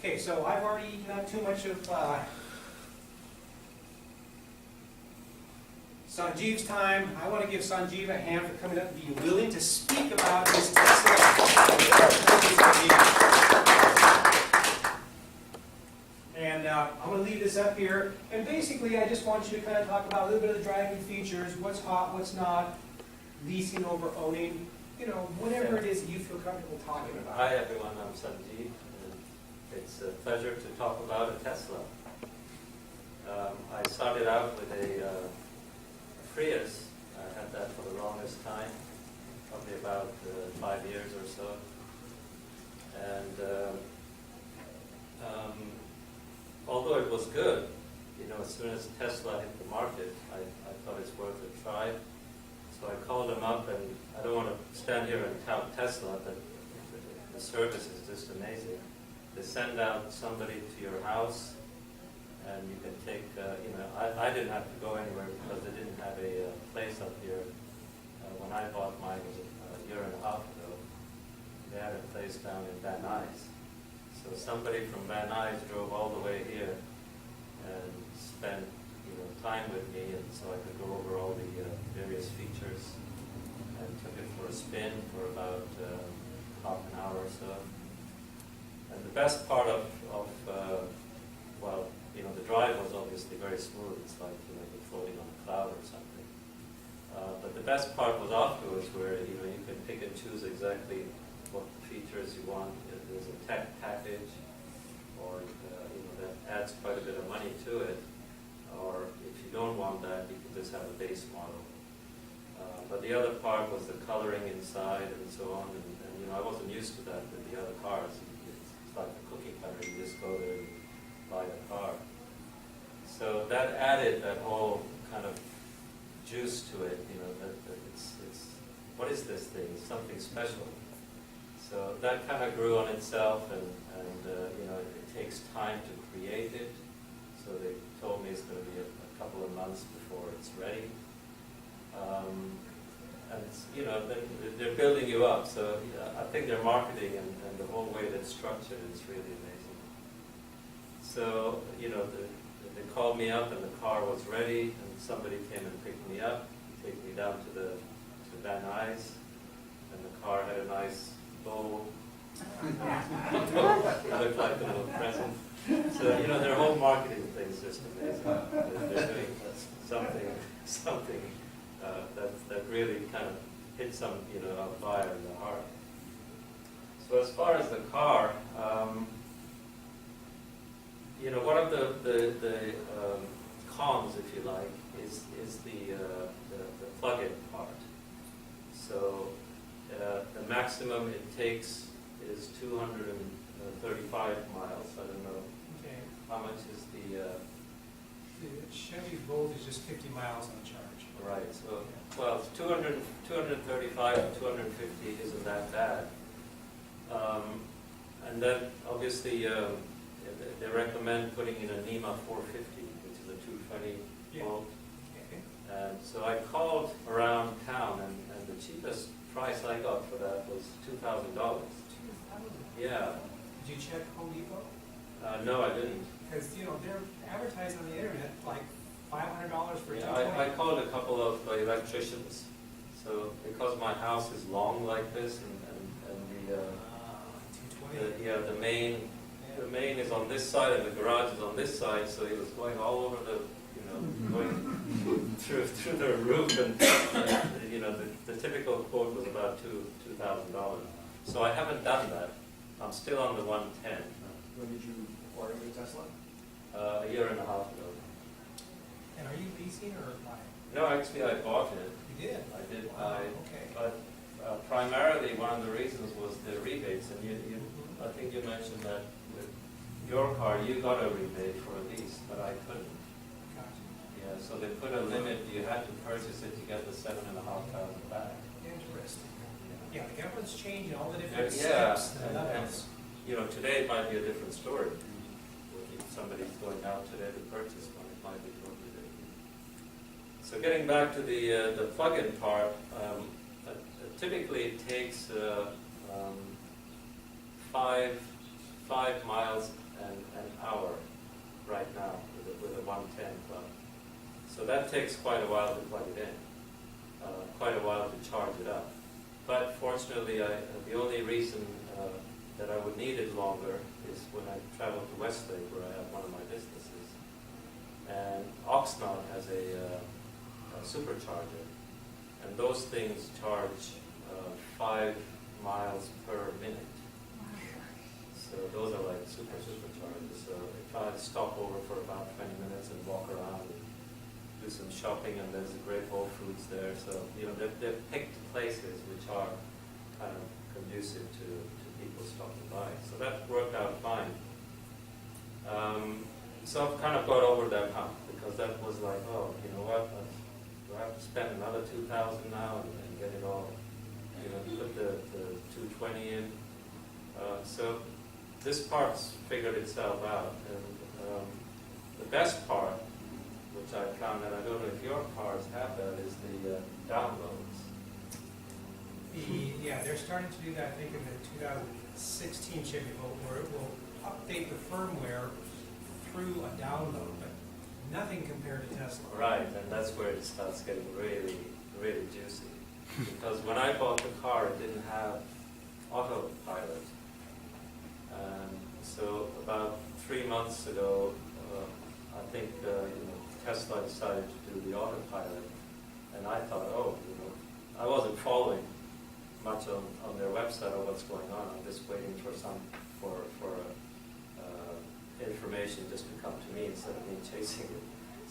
Okay, so I've already eaten up too much of Sanjiv's time. I want to give Sanjiv a hand for coming up and being willing to speak about his Tesla. And I'm going to leave this up here. And basically, I just want you to kind of talk about a little bit of the driving features, what's hot, what's not, leasing over owning, you know, whatever it is that you feel comfortable talking about. Hi everyone, I'm Sanjiv. It's a pleasure to talk about a Tesla. I started out with a Prius. I had that for the longest time, probably about 5 years or so. And although it was good, you know, as soon as Tesla hit the market, I thought it's worth a try. So I called them up, and I don't want to stand here and tout Tesla, but the service is just amazing. They send out somebody to your house, and you can take, you know, I didn't have to go anywhere because they didn't have a place up here. When I bought mine, it was a year and a half ago. They had a place down in Van Nuys. So somebody from Van Nuys drove all the way here and spent, you know, time with me, and so I could go over all the various features, and took it for a spin for about half an hour or so. And the best part of well, you know, the drive was obviously very smooth. It's like, you know, you're floating on a cloud or something. But the best part was afterwards, where, you know, you can pick and choose exactly what features you want. If there's a tech package, or you know, that adds quite a bit of money to it. Or if you don't want that, you can just have a base model. But the other part was the coloring inside and so on. And you know, I wasn't used to that with the other cars. It's like a cookie cutter. You just go there and buy the car. So that added that whole kind of juice to it. You know, that it's what is this thing? It's something special. So that kind of grew on itself, and you know, it takes time to create it. So they told me it's going to be a couple of months before it's ready. And it's, you know, they're building you up. So I think their marketing and the whole way that's structured is really amazing. So, you know, they called me up and the car was ready, and somebody came and picked me up, take me down to Van Nuys, and the car had a nice bow. It looked like a little present. So, you know, their whole marketing thing is just amazing. They're doing something that really kind of hit some, you know, a fire in the heart. So as far as the car, you know, one of the cons, if you like, is the plug-in part. So the maximum it takes is 235 miles. I don't know. Okay. How much is the Chevy Volt is just 50 miles on the charge. right? So, well, 235 to 250 isn't that bad. And then obviously they recommend putting in a NEMA 450, which is a 220 volt. Okay. And so I called around town, and the cheapest price I got for that was $2,000. 2,000. Yeah. Did you check Home Depot? No, I didn't. Because, you know, they're advertising on the internet like $500 for Yeah, 220. I called a couple of electricians. So because my house is long like this, and the 220. the main is on this side and the garage is on this side, so he was going all over the, you know, going through the roof, and you know, the typical quote was about $2,000. So I haven't done that. I'm still on the 110. When did you acquire your Tesla? A year and a half ago. And are you leasing or buying? No, actually I bought it. You did? I did Wow, buy, okay. but primarily one of the reasons was the rebates, and I think you mentioned that with your car you got a rebate for a lease, but I couldn't. Gotcha. Yeah, so they put a limit. You had to purchase it to get the $7,500 back. Interesting. Yeah, the government's changing all the Yeah, different steps. and you know, today it might be a different story. If somebody's going out today to purchase one, it might be totally different. So getting back to the plug-in part, typically it takes 5 miles an hour right now with a 110 plug. So that takes quite a while to plug it in, quite a while to charge it up. But fortunately, the only reason that I would need it longer is when I travel to Westlake, where I have one of my businesses. And Oxnard has a supercharger, and those things charge 5 miles per minute. So those are like superchargers. So if I stop over for about 20 minutes and walk around and do some shopping, and there's a great Whole Foods there. So they've picked places which are kind of conducive to people stopping by. So that worked out fine. So I've kind of got over that hump, because that was like, oh, you know what? Do I have to spend another $2,000 now and get it all? Put the 220 in. So this part's figured itself out, and the best part, which I found, and I don't know if your cars have that, is the downloads. Yeah, they're starting to do that, I think, in the 2016 Chevy Volt, where it will update the firmware through a download, but nothing compared to Tesla. Right, and that's where it starts getting really, really juicy. Because when I bought the car, it didn't have autopilot. So about 3 months ago, I think Tesla decided to do the autopilot, and I thought, I wasn't following much on their website or what's going on. I'm just waiting for information just to come to me instead of me chasing it.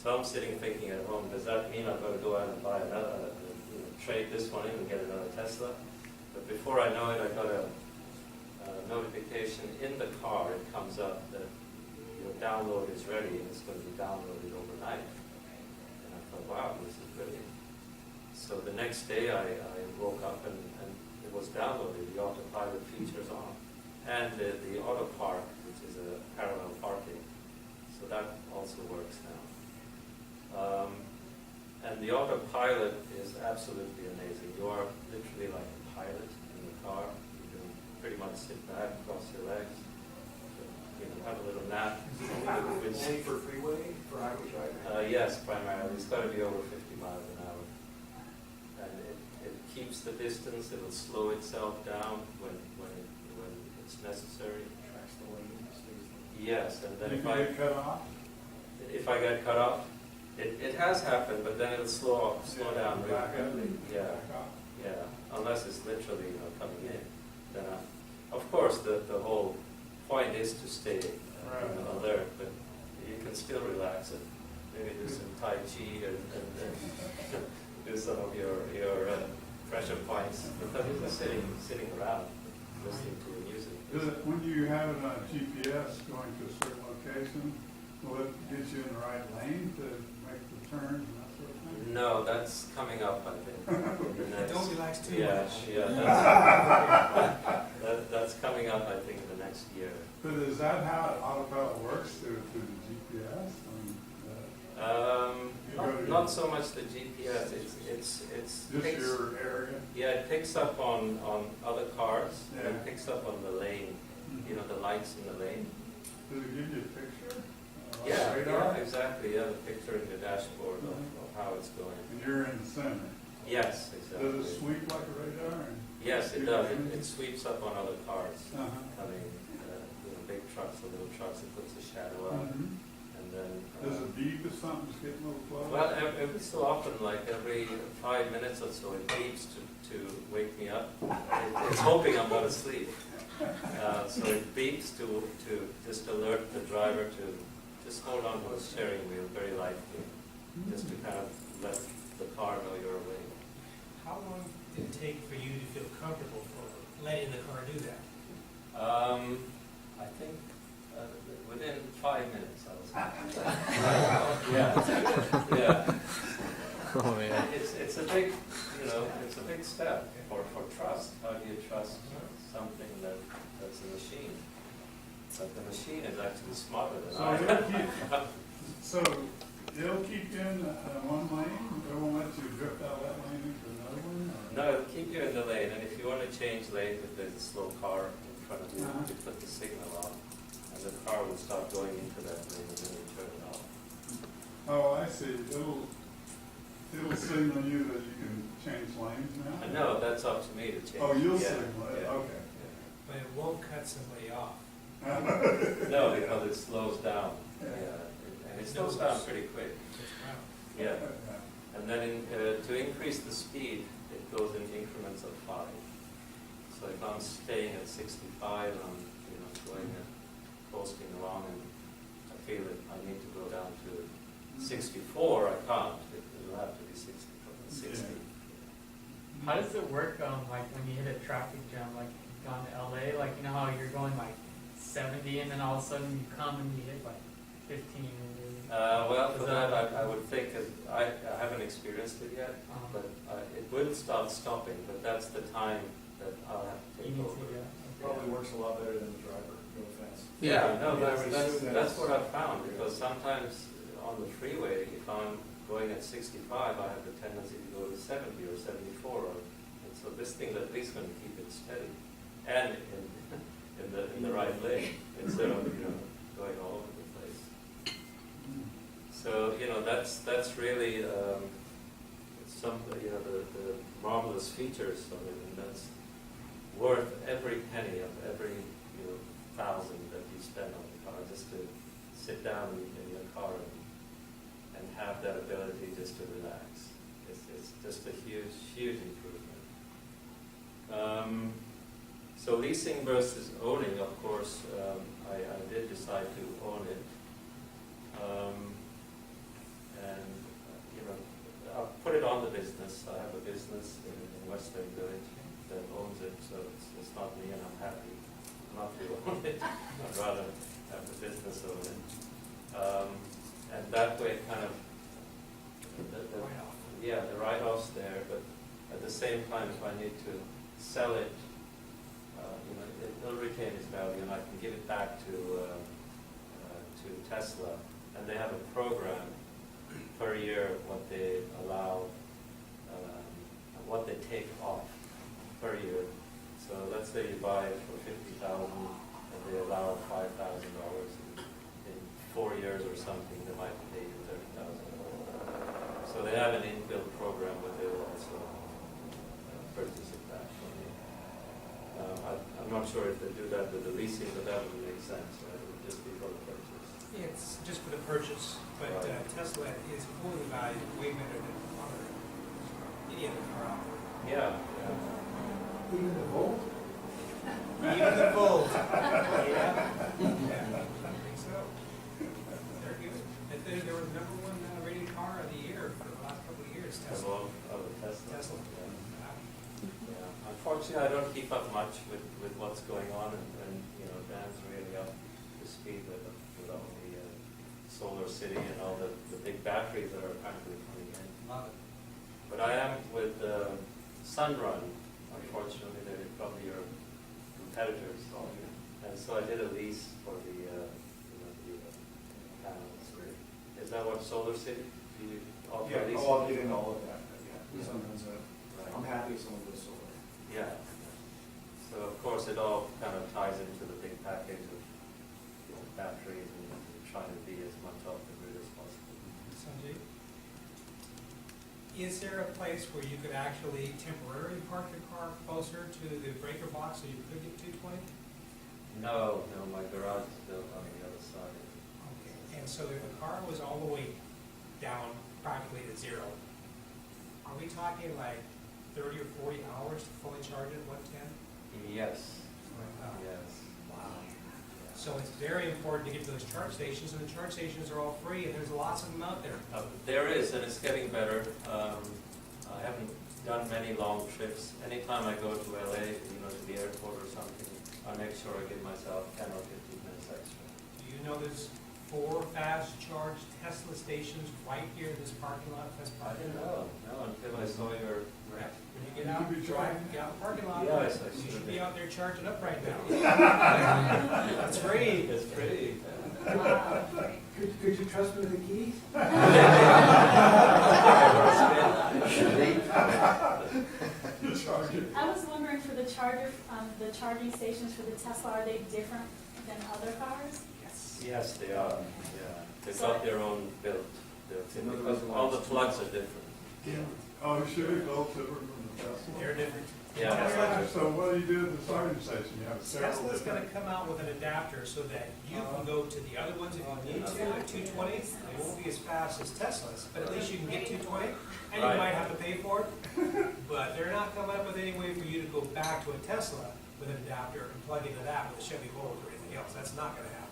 So I'm sitting thinking at home, does that mean I've got to go out and buy another, trade this one in and get another Tesla? But before I know it, I got a notification in the car. It comes up that your download is ready and it's going to be downloaded overnight. And I thought, wow, this is brilliant. So the next day I woke up and it was downloaded, the autopilot features on, and the auto park, which is a parallel parking. So that also works now. And the autopilot is absolutely amazing. You are literally like a pilot in the car. You can pretty much sit back, cross your legs, have a little nap. Only for freeway, for highway driving? Yes, primarily. It's got to be over 50 miles an hour. And it keeps the distance. It'll slow itself down when it's necessary. Tracks the lane, stays the lane. Yes, and then If you get cut off? if I get cut off, it has happened, but then it'll slow down really Back up. quickly. Yeah, Back off. yeah. Unless it's literally coming in, then of course the whole point is to stay alert, but you can still relax and maybe do some Tai Chi and do some of your pressure points. But then you're just sitting around listening to the music. When you have it on GPS going to a certain location, will it get you in the right lane to make the turns and that sort of thing? No, that's coming up, I think. Don't relax too Yeah, much. yeah. That's coming up, I think, in the next year. But is that how autopilot works through the GPS? Not so much the GPS. It's Just picks, your area? yeah, it picks up on other cars. Yeah. And it picks up on the lane. The lights in the lane. Does it give you a picture? Like Yeah, radar? yeah, exactly. Yeah, the picture in the dashboard of how it's going. And you're in the center. Yes, exactly. Does it sweep like a radar? Yes, it does. It sweeps up on other cars Uh-huh. coming, big trucks or little trucks. It puts a shadow out, Mhm. and then. Does it beep if something's getting a little close? Well, every so often, like every 5 minutes or so, it beeps to wake me up. It's hoping I'm not asleep. So it beeps to just alert the driver to just hold on to the steering wheel very lightly, just to kind of let the car know you're awake. How long did it take for you to feel comfortable for letting the car do that? I think within 5 minutes I was. Yeah. Oh, yeah. It's a big, it's a big step for trust. How do you trust something that's a machine? But the machine is actually smarter than I am. So it'll keep you in one lane? It won't let you drift out of that lane into another one? Or? No, it'll keep you in the lane, and if you want to change lanes, if there's a slow car in front of you, you put the signal on, and the car would start going into that lane and then you turn it off. Oh, I see. It'll signal you that you can change lanes now? No, that's up to me to change. Oh, you'll Yeah, signal it, yeah, okay. But it won't cut somebody off. yeah. No, because it slows down. Yeah. Yeah, and it slows down pretty quick. Yeah. And then to increase the speed, it goes in increments of 5. So if I'm staying at 65 and I'm going and coasting along and I feel that I need to go down to 64, I can't. It'll have to be 60. How does it work, like when you hit a traffic jam, like gone to LA, like you know how you're going like 70 and then all of a sudden you come and you hit like 15? Well, for that I would think, cause I haven't experienced it yet, but it will start stopping, but that's the time that I'll have to You take need over. to, yeah. Probably works a lot better than the driver, no offense. Yeah, no, Yeah, I would assume that's what I've found, because sometimes on the freeway, if I'm going at 65, I have the tendency to go to 70 or 74, and so this thing at least going to keep it steady, and in the right lane, instead of, going all over the place. So, that's really, some, the marvelous features of it, and that's worth every penny of every, thousand that you spend on the car, just to sit down in your car and have that ability just to relax. It's just a huge, huge improvement. So leasing versus owning, of course, I did decide to own it. I'll put it on the business. I have a business in Western Village that owns it, so it's not me, and I'm happy not to own it. I'd rather have the business own it. And that way, kind of, the write-off's there, but at the same time, if I need to sell it, it'll retain its value, and I can give it back to Tesla. And they have a program per year what they allow, what they take off per year. So let's say you buy it for $50,000 and they allow $5,000. In 4 years or something, they might pay you $30,000. So they have an inbuilt program where they will also purchase it back from you. I'm not sure if they do that with the leasing, but that would make sense, right? It would just be for the purchase. It's just for the purchase, but Right. Tesla is fully valued way better than any other car out Yeah. Even the Volt? there. Even the Volt. Yeah, I think so. They're good. And they were the #1 rated car of the year for the last couple of years, Tesla. Of the Tesla. Tesla. Yeah. Unfortunately, I don't keep up much with what's going on, and Dan's really up to speed with all the SolarCity and all the big batteries that are apparently coming in. Love it. But I am with Sunrun. Unfortunately, they're probably your competitors. And so I did a lease for the panels. Is that what SolarCity? Do you offer Yeah, leasing? I'll get into all of that, but yeah. Yeah. Sometimes, Right. I'm happy if someone goes solar. Yeah. So of course it all kind of ties into the big package of batteries and trying to be as much off the grid as possible. Sanjiv? Is there a place where you could actually temporarily park your car closer to the breaker box so you could get 220? No, my garage is built on the other side. Okay. And so if the car was all the way down practically to zero, are we talking like 30 or 40 hours to fully charge it at 110? Yes. Wow. Yes. Wow. So it's very important to get to those charge stations, and the charge stations are all free, and there's lots of them out there. There is, and it's getting better. I haven't done many long trips. Anytime I go to LA, to the airport or something, I make sure I give myself 10 or 15 minutes extra. Do you know there's 4 fast charge Tesla stations right here in this parking lot? I didn't know, until I saw your rep. When you get out, drive, get out the parking lot, Yes, I you should should be. be out there charging up right now. That's free. It's pretty. Could you trust me with the keys? I was wondering for the charging stations for the Tesla, are they different than other cars? Yes. Yes, they are, yeah. They've So- got their own build. In other Because words, all the plugs are different. Oh, should it go different from the Tesla? They're different. Yeah. So what do you do at the charging station? You have several Tesla's gonna different. come out with an adapter so that you can go to the other ones if you need to at 220. They won't be as fast as Tesla's, but at least you can get 220, and you Right. might have to pay for it. But they're not coming up with any way for you to go back to a Tesla with an adapter and plug into that with a Chevy Volt or anything else. That's not gonna happen.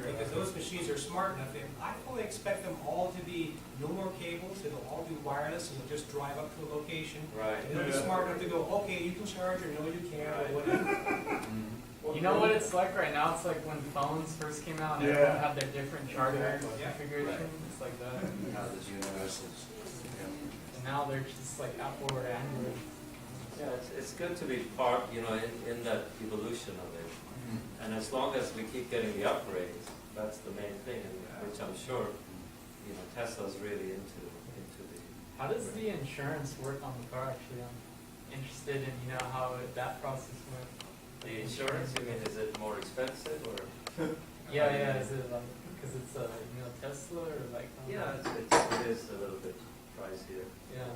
Because those machines are smart enough, and I fully expect them all to be no more cables, it'll all be wireless, and you'll just drive up to a location. Right. And they'll be smart enough to go, okay, you can charge, or no, you can't, or whatever. You know what it's like right now? It's like when phones first came out and Yeah. everyone had their different charger Yeah. configuration. It's like that. Now there's universals. And now they're just like Apple or Android. Yeah, it's good to be part, in that evolution of it. And as long as we keep getting the upgrades, that's the main thing, and which I'm sure, Tesla's really into the. How does the insurance work on the car actually? I'm interested in, how that process works. The insurance, you mean, is it more expensive or? Yeah, is it like, because it's a, Tesla or like? Yeah, it is a little bit pricier. Yeah.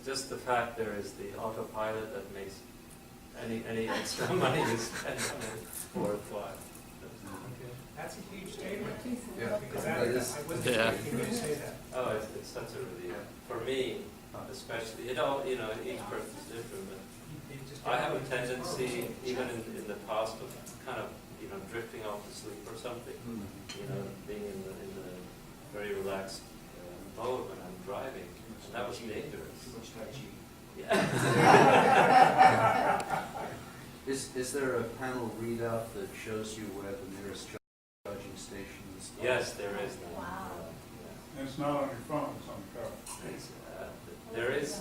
Just the fact there is the autopilot that makes any extra money you spend on it worthwhile. Okay. That's a huge statement. Yeah. Because That is- I wasn't Yeah. expecting you to say that. Oh, it's such a relief. For me, especially, each person's different, but You just I have a tendency, even in the past, of kind of, drifting off to sleep or something. Being in the very relaxed mode when I'm driving. And that was dangerous. Too much Tai Chi. Yeah. Is there a panel readout that shows you where the nearest charging stations are? Yes, there is now. Wow. Yeah. And it's not on your phone, it's on the car. There is,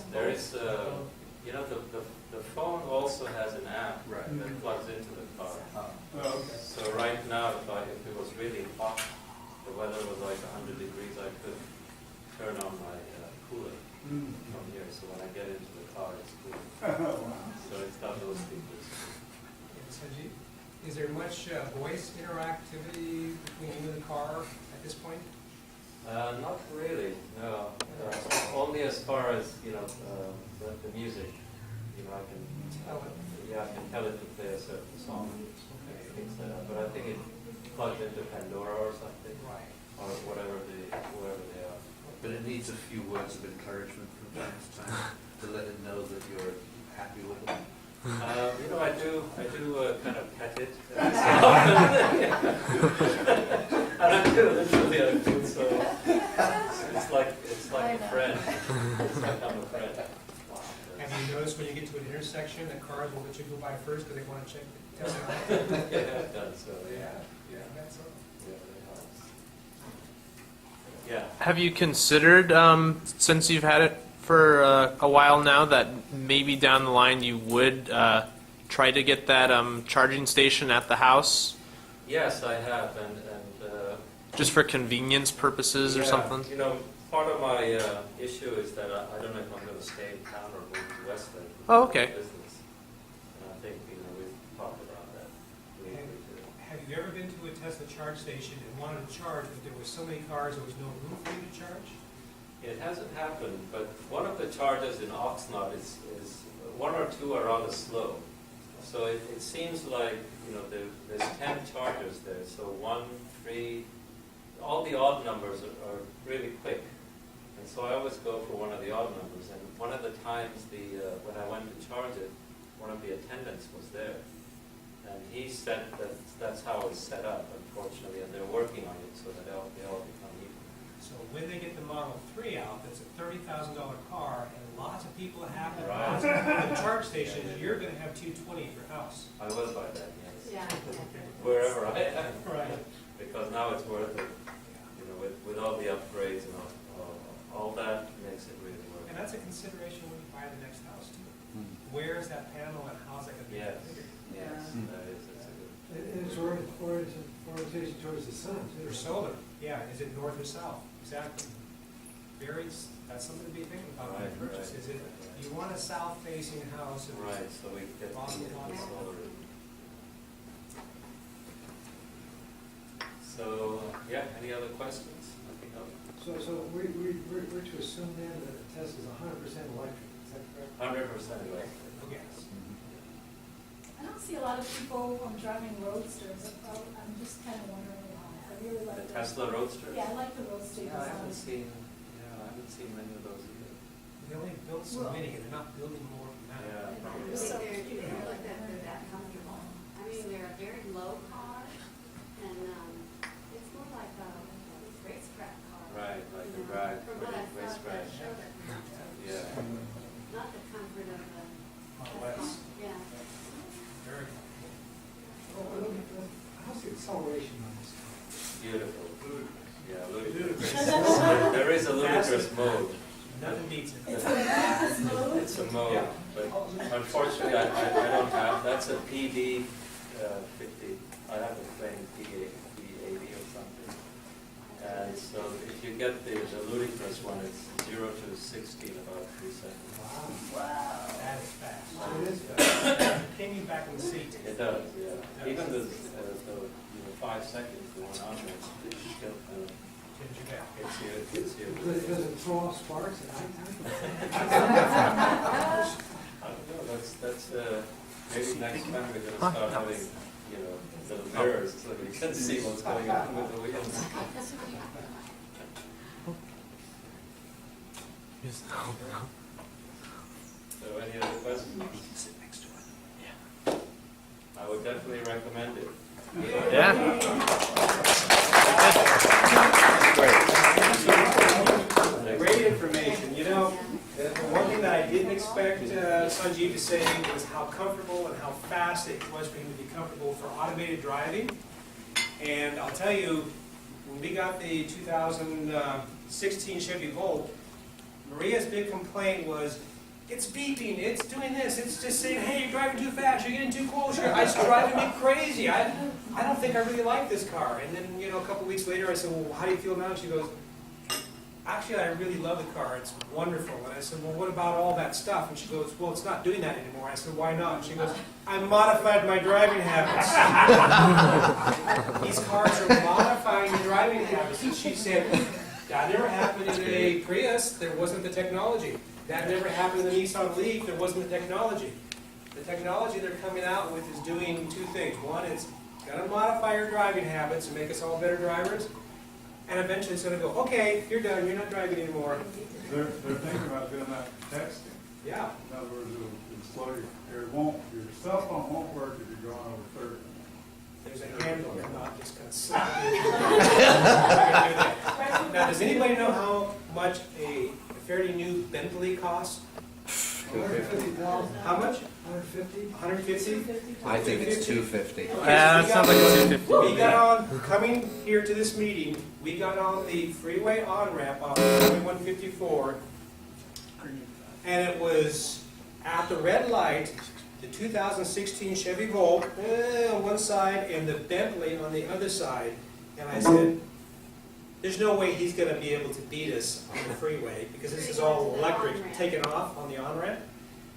the phone also has an app Right. that plugs into the car. Oh, okay. So right now, if it was really hot, the weather was like 100 degrees, I could turn on my cooler from here. So when I get into the car, it's cool. So it's got those features. Sanjiv, is there much voice interactivity between you and the car at this point? Not really, no. Only as far as, the music. I can Tell it. I can tell it to play a certain song. Things like that. But I think it plugs into Pandora or something, Right. or whoever they are. But it needs a few words of encouragement from time to time to let it know that you're happy with it. I do kind of pet it. And I do literally, so it's like a friend. It's like I'm a friend. Have you noticed when you get to an intersection that cars will let you go by first because they want to check the Tesla? Yeah, I've done so. Yeah, that's all. Yeah, it helps. Yeah. Have you considered, since you've had it for a while now, that maybe down the line you would try to get that charging station at the house, Yes, I have, and just for convenience purposes or yeah, something? Part of my issue is that I don't know if I'm going to stay in town or move to Westlake. Oh, okay. Business. And I think, we've talked about that. Have you ever been to a Tesla charge station and wanted to charge, but there were so many cars, there was no room for you to charge? It hasn't happened, but one of the charges in Oxnard is one or two are rather slow. So it seems like, there's 10 chargers there, so 1, 3, all the odd numbers are really quick. And so I always go for one of the odd numbers, and one of the times when I went to charge it, one of the attendants was there. And he said that that's how it's set up, unfortunately, and they're working on it so that they all become equal. So when they get the Model 3 out, that's a $30,000 car, and lots of people have it. Right. Lots of people at the charge stations, you're going to have 220 at your house. I will buy that, yes. Yeah. Wherever I am. Right. Because now it's worth it, with all the upgrades and all that makes it really worth And it. that's a consideration when you buy the next house too. Where is that panel and how's it going to be Yes, configured? yes, that is, it's a good. And it's orientation towards the sun, too. For solar, yeah, is it north or south? Exactly. That's something to be thinking about when you Right, purchase. right. Is it, you want a south-facing house? and- Right, so we get the solar. Yeah, any other questions? Nothing else? So we're to assume then that the Tesla's 100% electric, is that correct? 100% electric. Yes. I don't see a lot of people driving roadsters. I'm just kind of wondering why. I really like The Tesla Roadster? Yeah, I like the roadster Yeah, I haven't design. seen many of those either. They only built so many, and they're not building more than that. Yeah, I probably. think so They're, cute. they're like that, they're that comfortable. I mean, they're a very low car, and, it's more like a racetrack car. Right, like you a know, ride, From what I saw, racetrack. that showed it. Yeah. Not the comfort of the. Less. Yeah. Very How's the acceleration on this car? Beautiful. Yeah, ludicrous. There is a ludicrous mode. Nothing beats it. It's a mode, Yeah. but unfortunately, I don't have, that's a PD 50. I have a plain P80 or something. And so if you get the ludicrous one, it's 0 to 60 in about 3 seconds. Wow. That is fast. It is fast. Pin you back in the seat. It does, yeah. Even the 5 seconds, the one on there, it still Pins you back. hits you. Does it throw off sparks at nighttime? I don't know, that's, maybe next time we're gonna start having, little mirrors so we can see what's going on with the wheels. So any other questions? I would definitely recommend it. Yeah. Great information. You know, the one thing that I didn't expect Sanjiv to say was how comfortable and how fast it was for him to be comfortable for automated driving. And I'll tell you, when we got the 2016 Chevy Volt, Maria's big complaint was, it's beeping, it's doing this, it's just saying, hey, you're driving too fast, you're getting too close, it's driving me crazy. I don't think I really like this car. And then, a couple weeks later, I said, well, how do you feel now? And she goes, actually, I really love the car, it's wonderful. And I said, well, what about all that stuff? And she goes, well, it's not doing that anymore. I said, why not? And she goes, I modified my driving habits. These cars are modifying your driving habits. And she said, that never happened in a Prius, there wasn't the technology. That never happened in the Nissan Leaf, there wasn't the technology. The technology they're coming out with is doing two things. One, it's going to modify your driving habits and make us all better drivers. And eventually it's going to go, okay, you're done, you're not driving anymore. They're thinking about doing that for texting. Yeah. In other words, it'll slow your cell phone won't work if you're going over 30. There's a handle, you're not just going to slap it. You're gonna do that. Now, does anybody know how much a fairly new Bentley costs? $150,000. How much? 150? 150? I think it's 250. Yeah, that sounds like a 250. We got on, coming here to this meeting, we got on the freeway on-ramp off Highway 154, and it was at the red light, the 2016 Chevy Volt on one side and the Bentley on the other side. And I said, there's no way he's going to be able to beat us on the freeway because this is all electric, taken off on the on-ramp.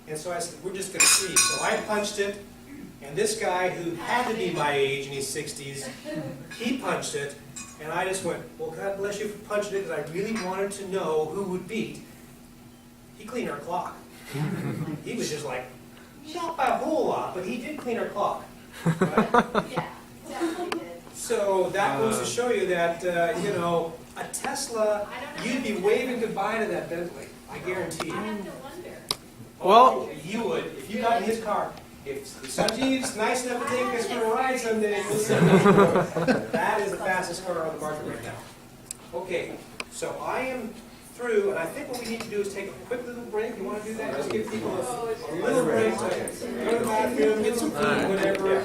And so I said, we're just going to see. So I punched it, and this guy who had to be my age in his 60s, he punched it, and I just went, well, God bless you for punching it, because I really wanted to know who would beat. He cleaned our clock. He was just like, not by a whole lot, but he did clean our clock. Right? Yeah, definitely did. So that goes to show you that, a Tesla, you'd be waving goodbye to that Bentley. I guarantee I you. have to wonder. Well- You would, if you got in his car. If Sanjeev's nice enough to take us for a ride someday, we'll send him. That is the fastest car on the market right now. Okay, so I am through, and I think what we need to do is take a quick little break. You want to do that? Just give people a little break to go to the bathroom, get some food, whatever.